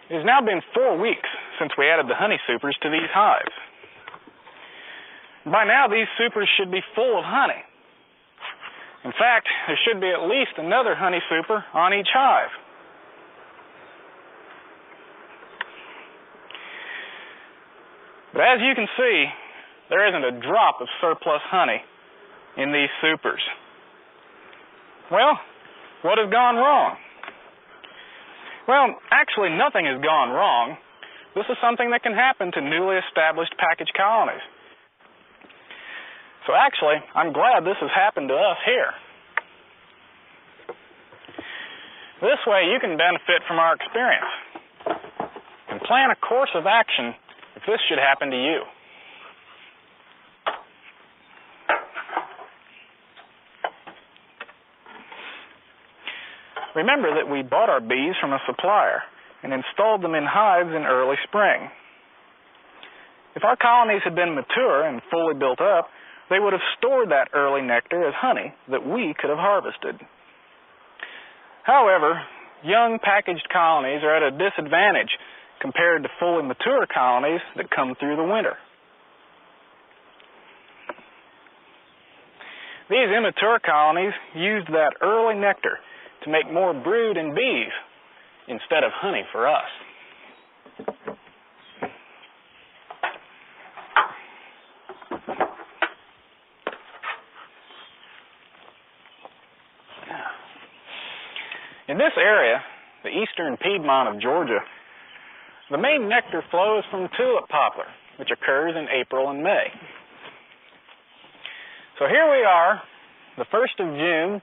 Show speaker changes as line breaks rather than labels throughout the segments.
It has now been 4 weeks since we added the honey supers to these hives. By now, these supers should be full of honey. In fact, there should be at least another honey super on each hive. But as you can see, there isn't a drop of surplus honey in these supers. Well, what has gone wrong? Well, actually, nothing has gone wrong. This is something that can happen to newly established package colonies. So actually, I'm glad this has happened to us here. This way, you can benefit from our experience and plan a course of action if this should happen to you. Remember that we bought our bees from a supplier and installed them in hives in early spring. If our colonies had been mature and fully built up, they would have stored that early nectar as honey that we could have harvested. However, young packaged colonies are at a disadvantage compared to fully mature colonies that come through the winter. These immature colonies used that early nectar to make more brood and bees instead of honey for us. In this area, the eastern Piedmont of Georgia, the main nectar flows from tulip poplar, which occurs in April and May. So here we are, the 1st of June.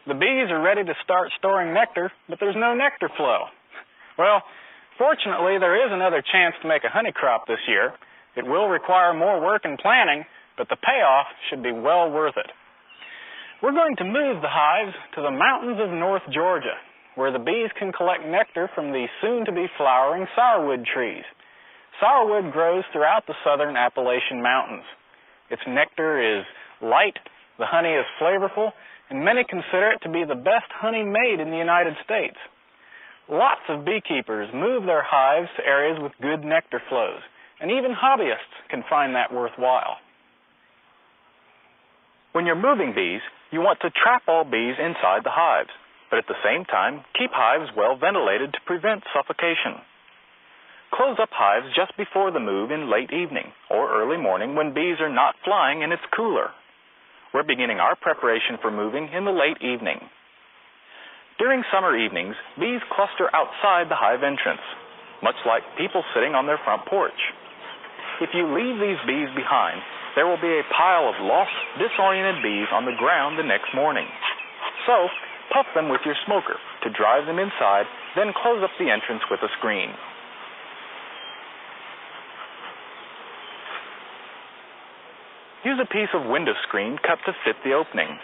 The bees are ready to start storing nectar, but there's no nectar flow. Well, fortunately, there is another chance to make a honey crop this year. It will require more work and planning, but the payoff should be well worth it. We're going to move the hives to the mountains of North Georgia, where the bees can collect nectar from the soon-to-be flowering sourwood trees. Sourwood grows throughout the southern Appalachian Mountains. Its nectar is light, the honey is flavorful, and many consider it to be the best honey made in the United States. Lots of beekeepers move their hives to areas with good nectar flows, and even hobbyists can find that worthwhile. When you're moving bees, you want to trap all bees inside the hives, but at the same time, keep hives well ventilated to prevent suffocation. Close up hives just before the move in late evening or early morning when bees are not flying and it's cooler. We're beginning our preparation for moving in the late evening. During summer evenings, bees cluster outside the hive entrance, much like people sitting on their front porch. If you leave these bees behind, there will be a pile of lost, disoriented bees on the ground the next morning. So, puff them with your smoker to drive them inside, then close up the entrance with a screen. Use a piece of window screen cut to fit the opening.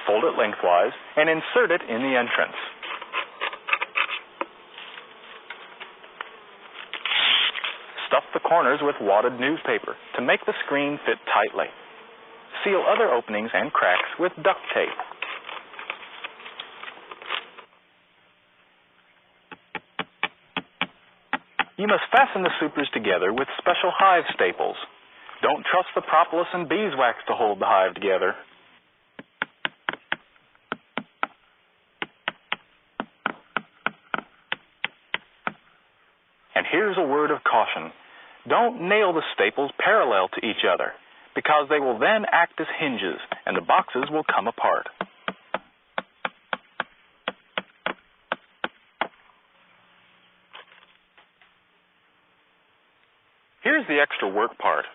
Fold it lengthwise and insert it in the entrance. Stuff the corners with wadded newspaper to make the screen fit tightly. Seal other openings and cracks with duct tape. You must fasten the supers together with special hive staples. Don't trust the propolis and beeswax to hold the hive together. And here's a word of caution. Don't nail the staples parallel to each other, because they will then act as hinges and the boxes will come apart. Here's the extra work part.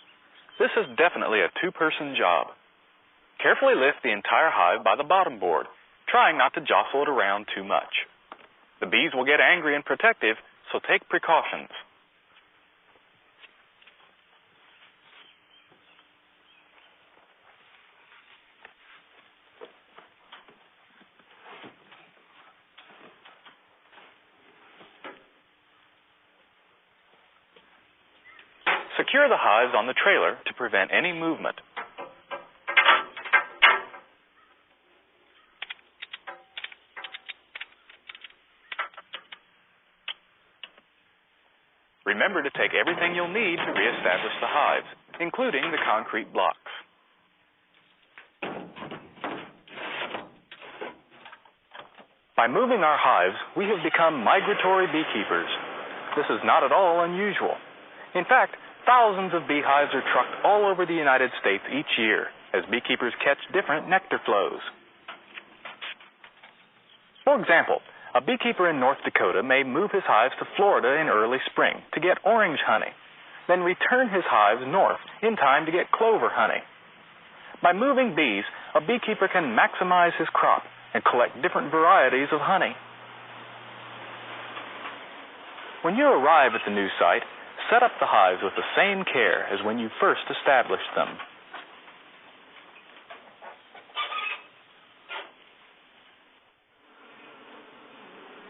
This is definitely a two-person job. Carefully lift the entire hive by the bottom board, trying not to jostle it around too much. The bees will get angry and protective, so take precautions. Secure the hives on the trailer to prevent any movement.
remember to take everything you'll need to reestablish the hives, including the concrete blocks. By moving our hives, we have become migratory beekeepers. This is not at all unusual. In fact, thousands of beehives are trucked all over the United States each year as beekeepers catch different nectar flows. For example, a beekeeper in North Dakota may move his hives to Florida in early spring to get orange honey, then return his hives north in time to get clover honey. By moving bees, a beekeeper can maximize his crop and collect different varieties of honey. When you arrive at the new site, set up the hives with the same care as when you first established them.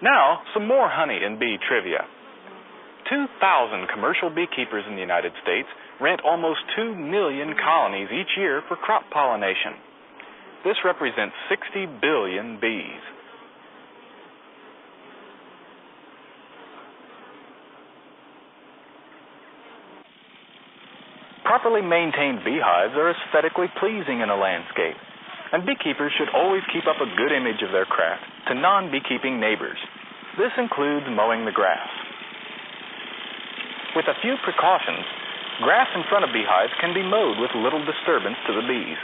Now, some more honey and bee trivia. 2,000 commercial beekeepers in the United States rent almost 2 million colonies each year for crop pollination. This represents 60 billion bees. Properly maintained beehives are aesthetically pleasing in a landscape, and beekeepers should always keep up a good image of their craft to non-beekeeping neighbors. This includes mowing the grass. With a few precautions, grass in front of beehives can be mowed with little disturbance to the bees.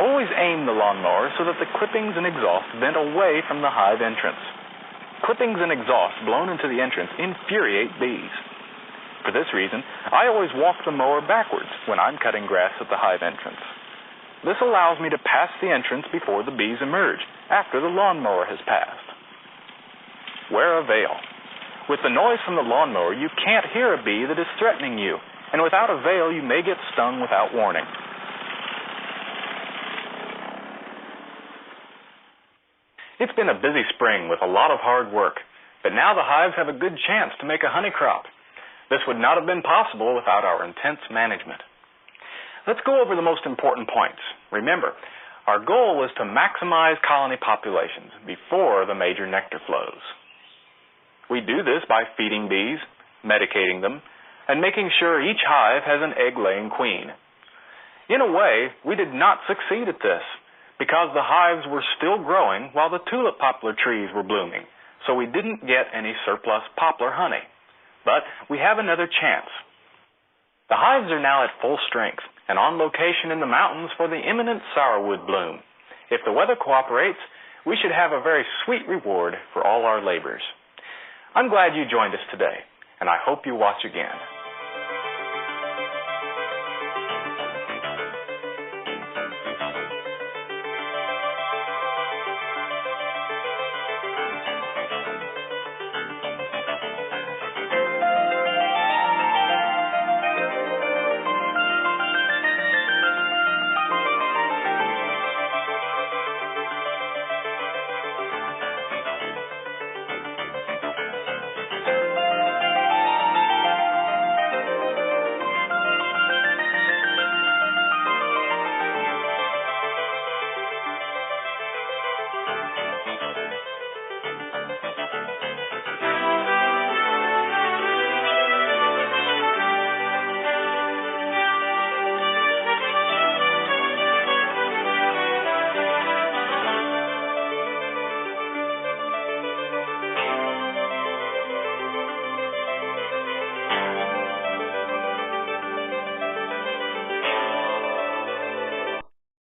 Always aim the lawnmower so that the clippings and exhaust vent away from the hive entrance. Clippings and exhaust blown into the entrance infuriate bees. For this reason, I always walk the mower backwards when I'm cutting grass at the hive entrance. This allows me to pass the entrance before the bees emerge, after the lawnmower has passed. Wear a veil. With the noise from the lawnmower, you can't hear a bee that is threatening you, and without a veil, you may get stung without warning. It's been a busy spring with a lot of hard work, but now the hives have a good chance to make a honey crop. This would not have been possible without our intense management. Let's go over the most important points. Remember, our goal is to maximize colony populations before the major nectar flows. We do this by feeding bees, medicating them, and making sure each hive has an egg-laying queen. In a way, we did not succeed at this because the hives were still growing while the tulip poplar trees were blooming, so we didn't get any surplus poplar honey. But we have another chance. The hives are now at full strength and on location in the mountains for the imminent sourwood bloom. If the weather cooperates, we should have a very sweet reward for all our labors. I'm glad you joined us today, and I hope you watch again.